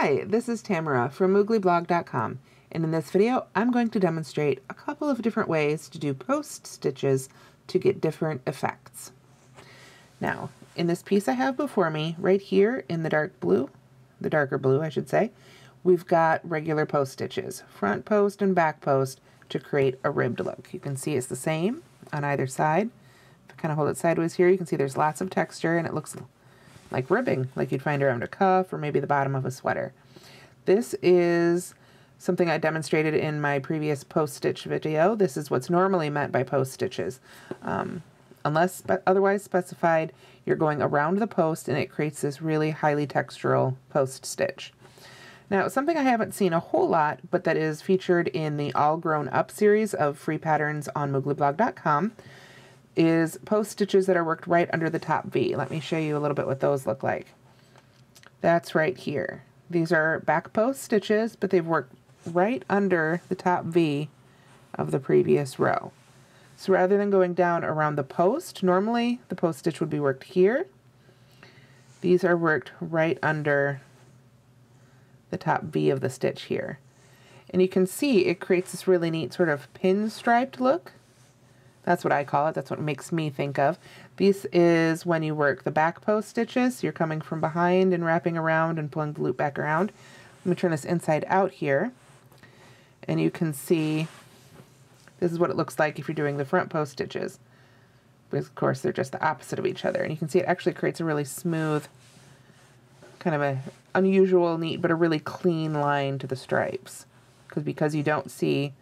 Hi, this is Tamara from mooglyblog.com, and in this video I'm going to demonstrate a couple of different ways to do post stitches to get different effects. Now, in this piece I have before me, right here in the dark blue, the darker blue I should say, we've got regular post stitches, front post and back post, to create a ribbed look. You can see it's the same on either side. If I kind of hold it sideways here, you can see there's lots of texture and it looks like ribbing, like you'd find around a cuff or maybe the bottom of a sweater. This is something I demonstrated in my previous post stitch video. This is what's normally meant by post stitches. Unless otherwise specified, you're going around the post and it creates this really highly textural post stitch. Now, something I haven't seen a whole lot, but that is featured in the All Grown Up series of free patterns on mooglyblog.com, is post stitches that are worked right under the top V. Let me show you a little bit what those look like. That's right here. These are back post stitches, but they've worked right under the top V of the previous row. So rather than going down around the post, normally the post stitch would be worked here. These are worked right under the top V of the stitch here. And you can see it creates this really neat sort of pinstriped look. That's what I call it. That's what it makes me think of. This is when you work the back post stitches. You're coming from behind and wrapping around and pulling the loop back around. Let me turn this inside out here. And you can see this is what it looks like if you're doing the front post stitches. Because of course they're just the opposite of each other. And you can see it actually creates a really smooth, kind of a unusual, neat, but a really clean line to the stripes. Because you don't see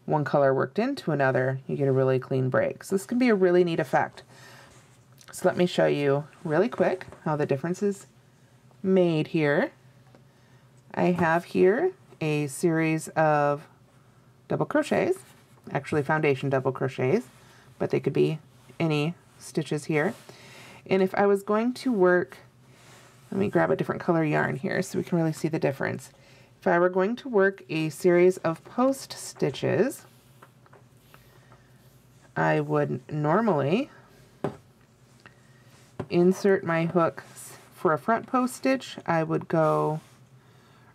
one color worked into another, you get a really clean break. So this can be a really neat effect. So let me show you really quick how the difference is made here. I have here a series of double crochets, actually foundation double crochets, but they could be any stitches here. And if I was going to work, let me grab a different color yarn here so we can really see the difference. If I were going to work a series of post stitches, I would normally insert my hook for a front post stitch. I would go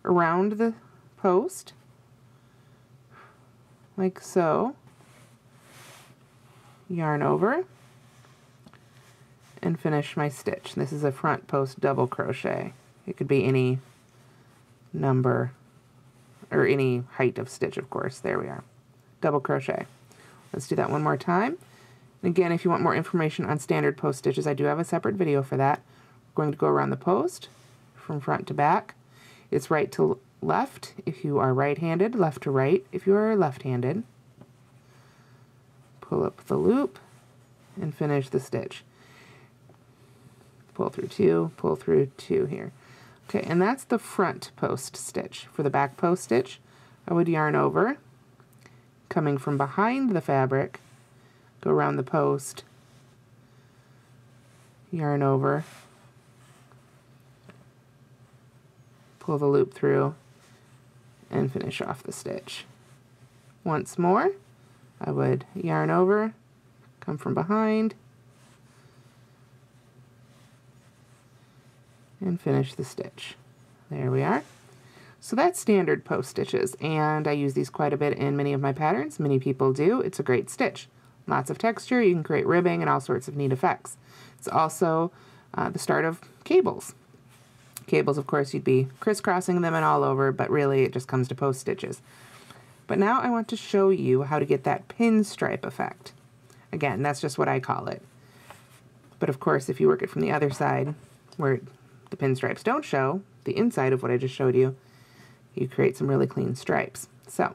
around the post like so, yarn over, and finish my stitch. This is a front post double crochet. It could be any number or any height of stitch, of course. There we are. Double crochet. Let's do that one more time. And again, if you want more information on standard post stitches, I do have a separate video for that. We're going to go around the post from front to back. It's right to left if you are right-handed, left to right if you are left-handed. Pull up the loop and finish the stitch. Pull through two here. Okay, and that's the front post stitch. For the back post stitch, I would yarn over, coming from behind the fabric, go around the post, yarn over, pull the loop through, and finish off the stitch. Once more, I would yarn over, come from behind, and finish the stitch. There we are. So that's standard post stitches, and I use these quite a bit in many of my patterns. Many people do. It's a great stitch. Lots of texture. You can create ribbing and all sorts of neat effects. It's also the start of cables. Cables, of course, you'd be crisscrossing them and all over, but really it just comes to post stitches. But now I want to show you how to get that pinstripe effect. Again, that's just what I call it. But of course, if you work it from the other side, where the pinstripes don't show, the inside of what I just showed you, you create some really clean stripes. So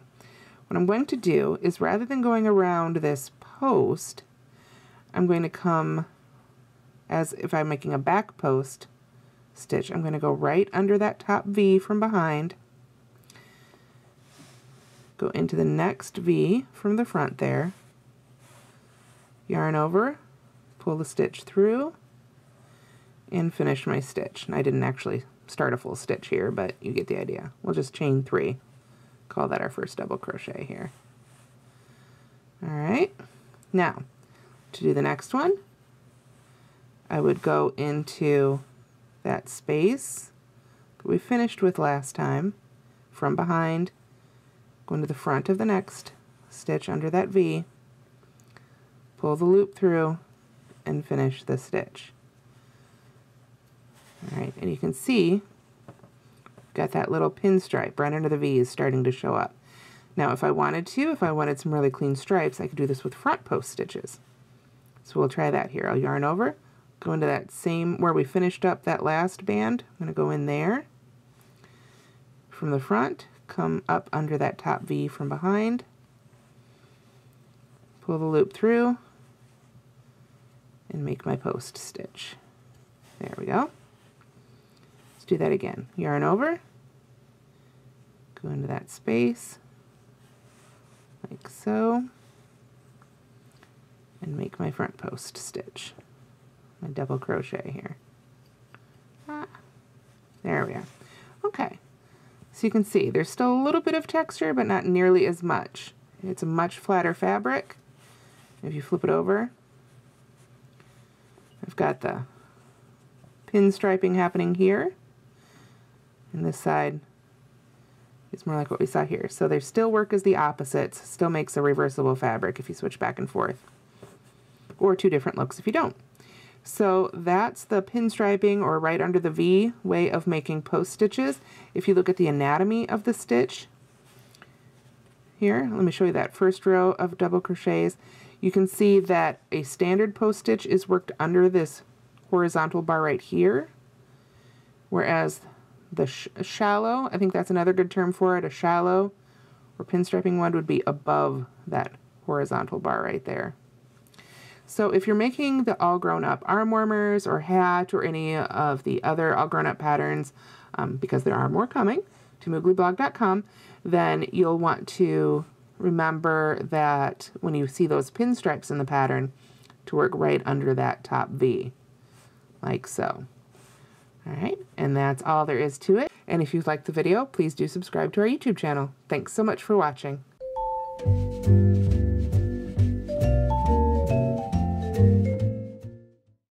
what I'm going to do is, rather than going around this post, I'm going to come, as if I'm making a back post stitch, I'm going to go right under that top V from behind, go into the next V from the front there, yarn over, pull the stitch through, and finish my stitch. And I didn't actually start a full stitch here, but you get the idea. We'll just chain 3. Call that our first double crochet here. Alright, now to do the next one, I would go into that space we finished with last time, from behind, going to the front of the next stitch under that V, pull the loop through, and finish the stitch. Alright, and you can see, got that little pinstripe right under the V is starting to show up. Now if I wanted some really clean stripes, I could do this with front post stitches. So we'll try that here. I'll yarn over, go into that same, where we finished up that last band, I'm going to go in there. From the front, come up under that top V from behind, pull the loop through, and make my post stitch. There we go. Let's do that again. Yarn over, go into that space, like so, and make my front post stitch. My double crochet here. There we are. Okay, so you can see there's still a little bit of texture, but not nearly as much. It's a much flatter fabric. If you flip it over, I've got the pinstriping happening here, and this side is more like what we saw here. So they still work as the opposites, still makes a reversible fabric if you switch back and forth, or two different looks if you don't. So that's the pinstriping, or right under the V, way of making post stitches. If you look at the anatomy of the stitch here, let me show you that first row of double crochets. You can see that a standard post stitch is worked under this horizontal bar right here, whereas the shallow, I think that's another good term for it, a shallow or pinstriping one would be above that horizontal bar right there. So if you're making the all grown up arm warmers or hat or any of the other all grown up patterns, because there are more coming to mooglyblog.com, then you'll want to remember that when you see those pinstripes in the pattern, to work right under that top V, like so. All right, and that's all there is to it. And if you've liked the video, please do subscribe to our YouTube channel. Thanks so much for watching.